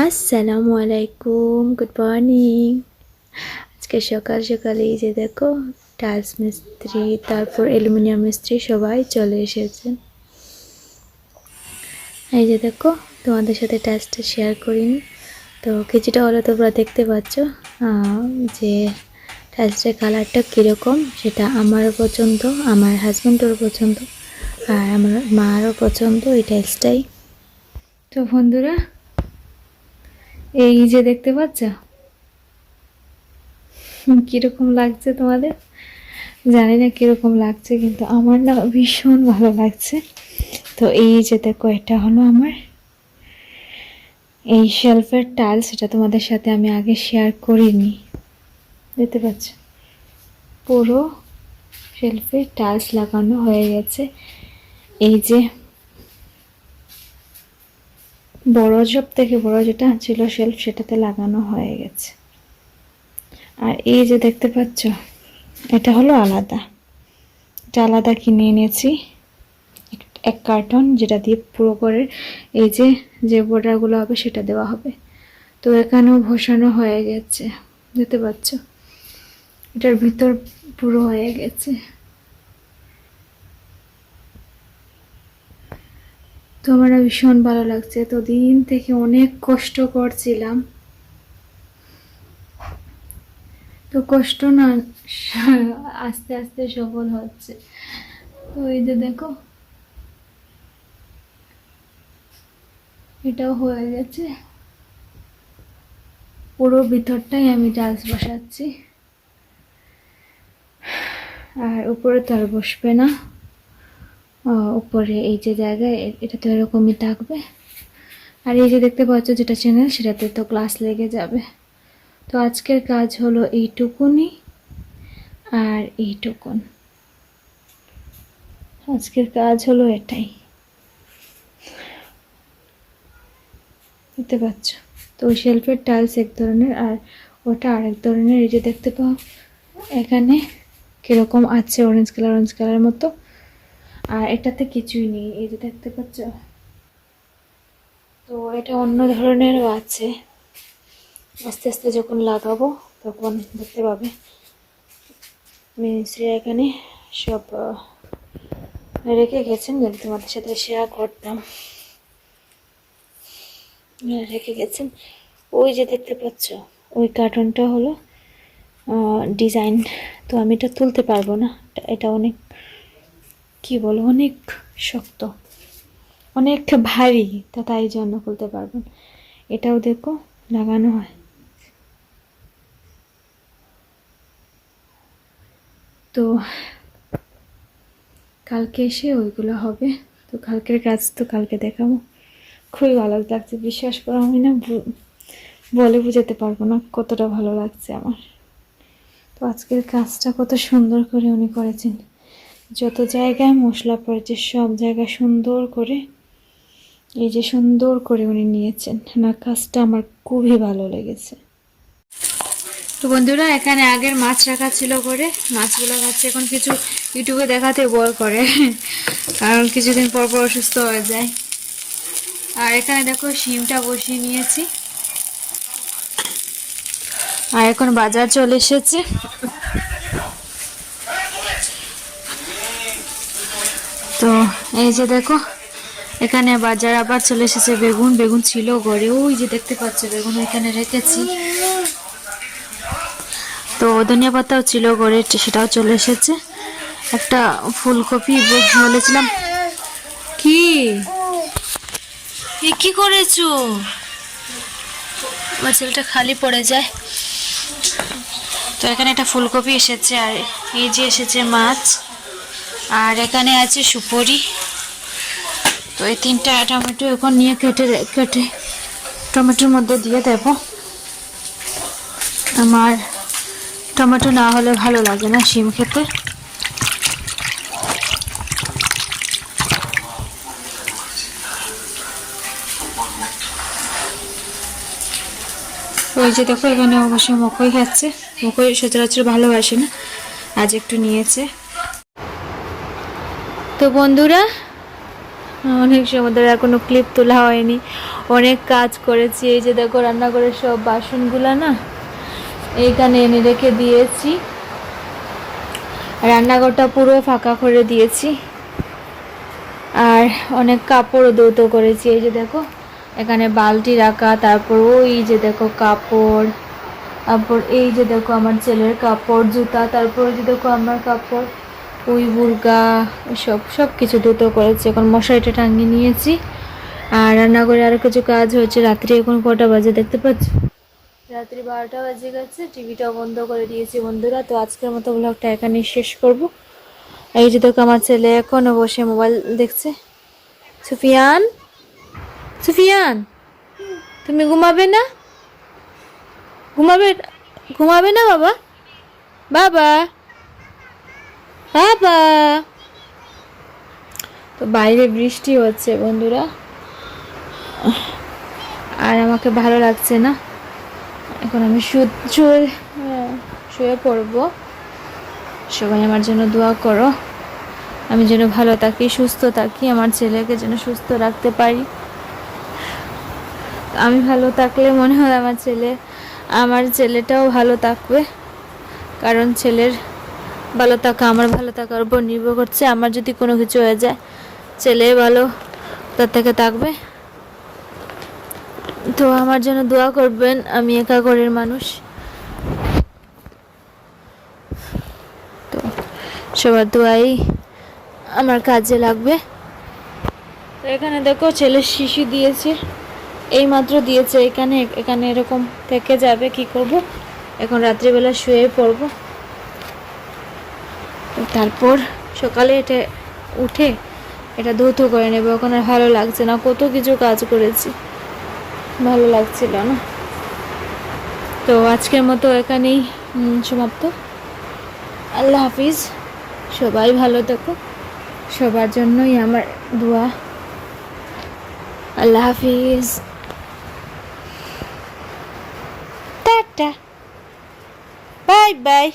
আসসালামু আলাইকুম, good morning. আজকে সকাল সকালে এই যে দেখো টাইলস মিস্ত্রি, তারপর অ্যালুমিনিয়াম মিস্ত্রি সবাই চলে এসেছেন। এই যে দেখো, তোমাদের সাথে টাইলসটা শেয়ার করিনি, তো কিছুটা হলে তোমরা দেখতে পাচ্ছ যে টাইলসের কালারটা কীরকম, সেটা আমারও পছন্দ, আমার হাজব্যান্ডেরও পছন্দ, আর আমার মারও পছন্দ এই টাইলসটাই। তো বন্ধুরা, এই যে দেখতে পাচ্ছ কিরকম লাগছে তোমাদের, জানি না কিরকম লাগছে, কিন্তু আমার না ভীষণ ভালো লাগছে। তো এই যে দেখো, এটা হলো আমার এই শেলফের টাইলস, এটা তোমাদের সাথে আমি আগে শেয়ার করিনি, দেখতে পাচ্ছ পুরো শেলফে টাইলস লাগানো হয়ে গেছে। এই যে বড়, সব থেকে বড় যেটা ছিল শেলফ, সেটাতে লাগানো হয়ে গেছে। আর এই যে দেখতে পাচ্ছ, এটা হলো আলাদা, এটা আলাদা কিনে এনেছি এক কার্টন, যেটা দিয়ে পুরো করে এই যে বর্ডারগুলো হবে সেটা দেওয়া হবে। তো এখানেও বসানো হয়ে গেছে, দেখতে পাচ্ছ এটার ভিতর পুরো হয়ে গেছে। তো আমার ভীষণ ভালো লাগছে। তো দিন থেকে অনেক কষ্ট করছিলাম, তো কষ্ট না আস্তে আস্তে সফল হচ্ছে। তো এই যে দেখো, এটাও হয়ে গেছে, পুরো ভিতরটাই আমি টাইলস বসাচ্ছি। আর উপরে তো আর বসবে না, উপরে এই যে জায়গায় এটা তো এরকমই থাকবে। আর এই যে দেখতে পাচ্ছ যেটা চ্যানেল, সেটাতে তো গ্লাস লেগে যাবে। তো আজকের কাজ হলো এইটুকুনি আর এইটুকুন, আজকের কাজ হলো এটাই, দেখতে পাচ্ছ। তো ওই শেলফের টাইলস এক ধরনের আর ওটা আরেক ধরনের। এই যে দেখতে পাও এখানে কিরকম আছে, অরেঞ্জ কালার মতো, আর এটাতে কিছুই নেই, এই যে দেখতে পাচ্ছ। তো এটা অন্য ধরনেরও আছে, আস্তে আস্তে যখন লাগাবো তখন দেখতে পাবে। মিস্ত্রি এখানে সব রেখে গেছেন, যদি তোমাদের সাথে শেয়ার করতাম, রেখে গেছেন। ওই যে দেখতে পাচ্ছ ওই কার্টনটা হলো ডিজাইন, তো আমি এটা তুলতে পারবো না, এটা অনেক কি বলো অনেক শক্ত, অনেক ভারী, তো তাই জন্য খুলতে পারবো না। এটাও দেখো লাগানো হয়। তো কালকে এসে ওইগুলো হবে, তো কালকের কাজ তো কালকে দেখাবো। খুবই ভালো লাগছে, বিশ্বাস করো, আমি না বলে বোঝাতে পারবো না কতটা ভালো লাগছে আমার। তো আজকের কাজটা কত সুন্দর করে উনি করেছেন, যত জায়গায় মশলা পড়েছে সব জায়গায় সুন্দর করে, এই যে সুন্দর করে উনি নিয়েছেন না, কাজটা আমার খুবই ভালো লেগেছে। তো বন্ধুরা, এখানে আগের মাছ রাখা ছিল করে, মাছগুলো খাচ্ছে এখন, কিছু ইউটিউবে দেখাতে ভয় করে কারণ কিছুদিন পর পর অসুস্থ হয়ে যায়। আর এখানে দেখো শিমটা বসিয়ে নিয়েছি, আর এখন বাজার চলে এসেছে। তো এই যে দেখো, এখানে বাজার আবার চলে এসেছে। বেগুন ছিল ঘরে, ওই যে দেখতে পাচ্ছ বেগুন এখানে রেখেছি। তো ধনিয়া পাতাও ছিল ঘরে, সেটাও চলে এসেছে। একটা ফুলকপি বলেছিলাম। কি কি করেছো? আমার ছেলেটা খালি পড়ে যায়। তো এখানে একটা ফুলকপি এসেছে, আর এই যে এসেছে মাছ, আর এখানে আছে সুপুরি। তো এই তিনটা টমেটো এখন নিয়ে কেটে টমেটোর মধ্যে দিয়ে দেব। আমার টমেটো না হলে ভালো লাগে না শিম খেতে। ওই যে দেখো, এখানে অবশ্যই মকই খাচ্ছে, মকই সচরাচর ভালোবাসে না, আজ একটু নিয়েছে। তো বন্ধুরা, অনেক সময় ধরে কোনো ক্লিপ তোলা হয়নি, অনেক কাজ করেছি। এই যে দেখো রান্নাঘরের সব বাসনগুলা না এইখানে এনে রেখে দিয়েছি। রান্নাঘরটা পুরো ফাঁকা করে দিয়েছি। আর অনেক কাপড়ও ধৌত করেছি। এই যে দেখো এখানে বালতি রাখা, তারপর ওই যে দেখো কাপড়, তারপর এই যে দেখো আমার ছেলের কাপড়, জুতা, তারপর ওই যে দেখো আমার কাপড়, ওই বুর্গা, সব কিছু ধৌত করেছি। এখন মশারিটা টাঙিয়ে নিয়েছি। আর রান্নাঘরে আরও কিছু কাজ হয়েছে। রাত্রি এখন কটা বাজে দেখতে পাচ্ছ? রাত্রি 12টা বাজে গেছে। টিভিটাও বন্ধ করে দিয়েছি বন্ধুরা। তো আজকের মতো ব্লগটা এখানেই শেষ করব। এই যে দেখো আমার ছেলে এখনো বসে মোবাইল দেখছে। সুফিয়ান, সুফিয়ান, তুমি ঘুমাবে না? ঘুমাবে? ঘুমাবে না বাবা? বাবা, বাবা। তো বাইরে বৃষ্টি হচ্ছে বন্ধুরা, আর আমাকে ভালো লাগছে না। এখন আমি শুয়ে পড়বো। সবাই আমার জন্য দোয়া করো, আমি যেন ভালো থাকি, সুস্থ থাকি, আমার ছেলেকে যেন সুস্থ রাখতে পারি। আমি ভালো থাকলে মনে হয় আমার ছেলেটাও ভালো থাকবে। কারণ ছেলের ভালো থাকা আমার ভালো থাকার উপর নির্ভর করছে। আমার যদি কোনো কিছু হয়ে যায়, ছেলে ভালো তার থেকে থাকবে। তো আমার জন্য দোয়া করবেন। আমি একা ঘরের মানুষ, তো সবার দোয়াই আমার কাজে লাগবে। তো এখানে দেখো ছেলে শিশি দিয়েছে, এই মাত্র দিয়েছে। এখানে এরকম থেকে যাবে, কি করব? এখন রাত্রিবেলা শুয়ে পড়ব। তারপর সকালে উঠে এটা ধৌত করে নেবে। ওখানে আর ভালো লাগছে না, কত কিছু কাজ করেছি, ভালো লাগছিল না। তো আজকের মতো এখানেই সমাপ্ত। আল্লাহ হাফিজ। সবাই ভালো থাকো, সবার জন্যই আমার দোয়া। আল্লাহ হাফিজ, টাটা, বাই বাই।